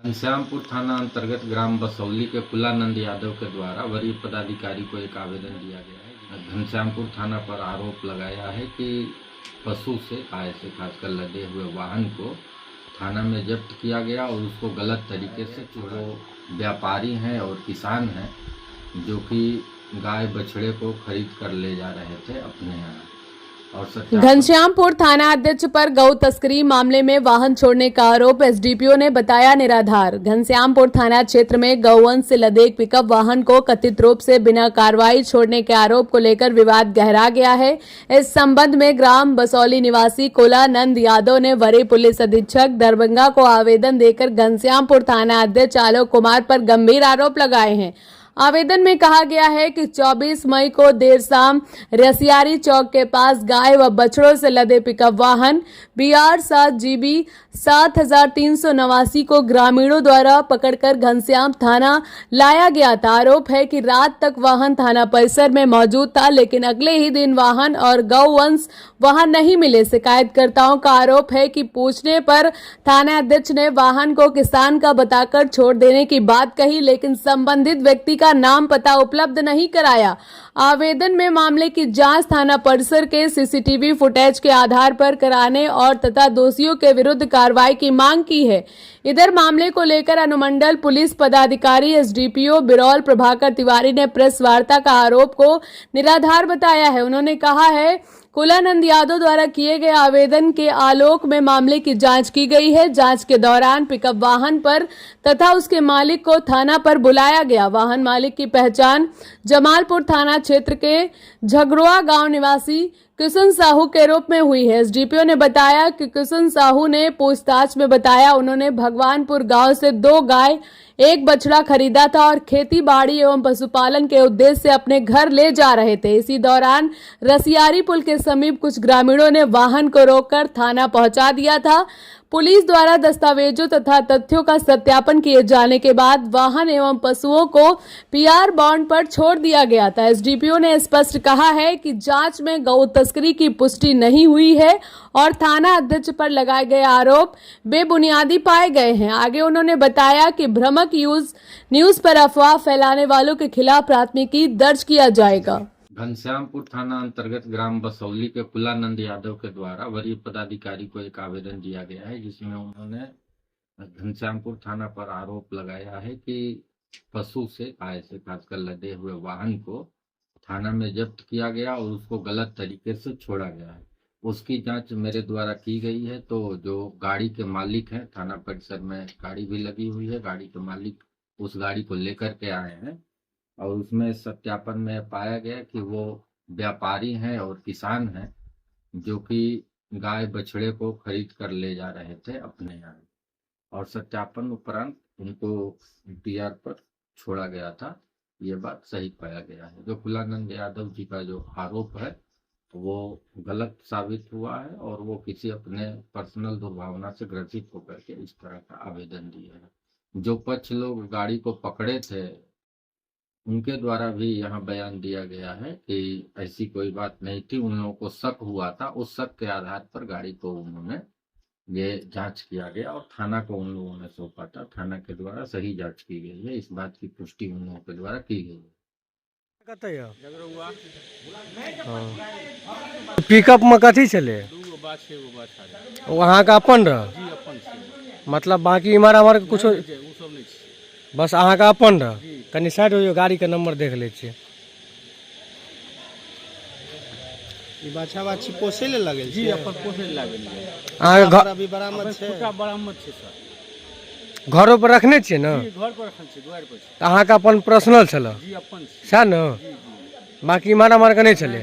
घनश्यामपुर थाना अंतर्गत ग्राम बसौली के कुलानंद यादव के द्वारा वरीय पदाधिकारी को एक आवेदन दिया गया है। घनश्यामपुर थाना पर आरोप लगाया है कि पशु से गाय से खासकर लदे हुए वाहन को थाना में जब्त किया गया और उसको गलत तरीके से वो व्यापारी हैं और किसान हैं जो कि गाय बछड़े को खरीद कर ले जा रहे थे अपने यहाँ। घनश्यामपुर थाना अध्यक्ष पर गौ तस्करी मामले में वाहन छोड़ने का आरोप एसडीपीओ ने बताया निराधार। घनश्यामपुर थाना क्षेत्र में गौवंश से लदे एक पिकअप वाहन को कथित रूप से बिना कार्रवाई छोड़ने के आरोप को लेकर विवाद गहरा गया है। इस संबंध में ग्राम बसौली निवासी कुलानंद यादव ने वरीय पुलिस अधीक्षक दरभंगा को आवेदन देकर घनश्यामपुर थाना अध्यक्ष आलोक कुमार पर गंभीर आरोप लगाए हैं। आवेदन में कहा गया है कि 24 मई को देर शाम रसियारी चौक के पास गाय व बछड़ों से लदे पिकअप वाहन BR 7 GB 7389 को ग्रामीणों द्वारा पकड़कर घनश्याम थाना लाया गया था। आरोप है कि रात तक वाहन थाना परिसर में मौजूद था, लेकिन अगले ही दिन वाहन और गौवंश वहां नहीं मिले। शिकायतकर्ताओं का आरोप है कि पूछने पर थाना अध्यक्ष ने वाहन को किसान का बताकर छोड़ देने की बात कही, लेकिन संबंधित व्यक्ति का नाम पता उपलब्ध नहीं कराया। आवेदन में मामले की जांच थाना परिसर के सीसीटीवी फुटेज के आधार पर कराने और तथा दोषियों के विरुद्ध कार्रवाई की मांग की है। इधर मामले को लेकर अनुमंडल पुलिस पदाधिकारी एसडीपीओ बिरौल प्रभाकर तिवारी ने प्रेस वार्ता का आरोप को निराधार बताया है। उन्होंने कहा है कुलानंद यादव द्वारा किए गए आवेदन के आलोक में मामले की जांच की गई है। जांच के दौरान पिकअप वाहन पर तथा उसके मालिक को थाना पर बुलाया गया। वाहन मालिक की पहचान जमालपुर थाना क्षेत्र के झगड़ुआ गांव निवासी किशन साहू के रूप में हुई है। एसडीपीओ ने बताया कि किशन साहू ने पूछताछ में बताया उन्होंने भगवानपुर गांव से 2 गाय 1 बछड़ा खरीदा था और खेती बाड़ी एवं पशुपालन के उद्देश्य से अपने घर ले जा रहे थे। इसी दौरान रसियारी पुल के समीप कुछ ग्रामीणों ने वाहन को रोककर थाना पहुंचा दिया था। पुलिस द्वारा दस्तावेजों तथा तथ्यों का सत्यापन किए जाने के बाद वाहन एवं पशुओं को PR बॉन्ड पर छोड़ दिया गया था। एसडीपीओ ने स्पष्ट कहा है कि जांच में गौ तस्करी की पुष्टि नहीं हुई है और थाना अध्यक्ष पर लगाए गए आरोप बेबुनियादी पाए गए हैं। आगे उन्होंने बताया कि भ्रामक न्यूज पर अफवाह फैलाने वालों के खिलाफ प्राथमिकी दर्ज किया जाएगा। घनश्यामपुर थाना अंतर्गत ग्राम बसौली के कुलानंद यादव के द्वारा वरीय पदाधिकारी को एक आवेदन दिया गया है, जिसमें उन्होंने घनश्यामपुर थाना पर आरोप लगाया है कि पशु से गाय से खासकर लदे हुए वाहन को थाना में जब्त किया गया और उसको गलत तरीके से छोड़ा गया है। उसकी जांच मेरे द्वारा की गई है। तो जो गाड़ी के मालिक हैं, थाना परिसर में गाड़ी भी लगी हुई है, गाड़ी के मालिक उस गाड़ी को लेकर के आए हैं और उसमें सत्यापन में पाया गया कि वो व्यापारी हैं और किसान हैं जो कि गाय बछड़े को खरीद कर ले जा रहे थे अपने यहाँ, और सत्यापन उपरांत उनको PR पर छोड़ा गया था। ये बात सही पाया गया है। जो कुलानंद यादव जी का जो आरोप है वो गलत साबित हुआ है और वो किसी अपने पर्सनल दुर्भावना से ग्रसित होकर के इस तरह का आवेदन दिया है। जो पक्ष लोग गाड़ी को पकड़े थे उनके द्वारा भी यहाँ बयान दिया गया है कि ऐसी कोई बात नहीं थी, उन लोगों को शक हुआ था। उस शक के आधार पर गाड़ी को उन्होंने ये जांच किया गया और थाना को उन लोगों ने सौंपा था। थाना के द्वारा सही जांच की गई है, इस बात की पुष्टि उन लोगों के द्वारा की गई है। पिकअप में कथी चले वहाँ का अपन रह, मतलब बाकी हमारा कुछ बस अहाँ का अपन रह। कनी साइड हो गाड़ी के नंबर देख ले छियै। बाछा बाछी पोसे ले लागल जी, अपन पोसे ले लागल अहाँ घर अभी बरामद छै, छोटा बरामद छै सर। घरों पर रखने छियै ना? जी, घर पर रखल छै, द्वार पर छै। तो अहाँ का अपन पर्सनल छल? जी, अपन छै। सएह न? बाकी मारा मार के नहीं चले?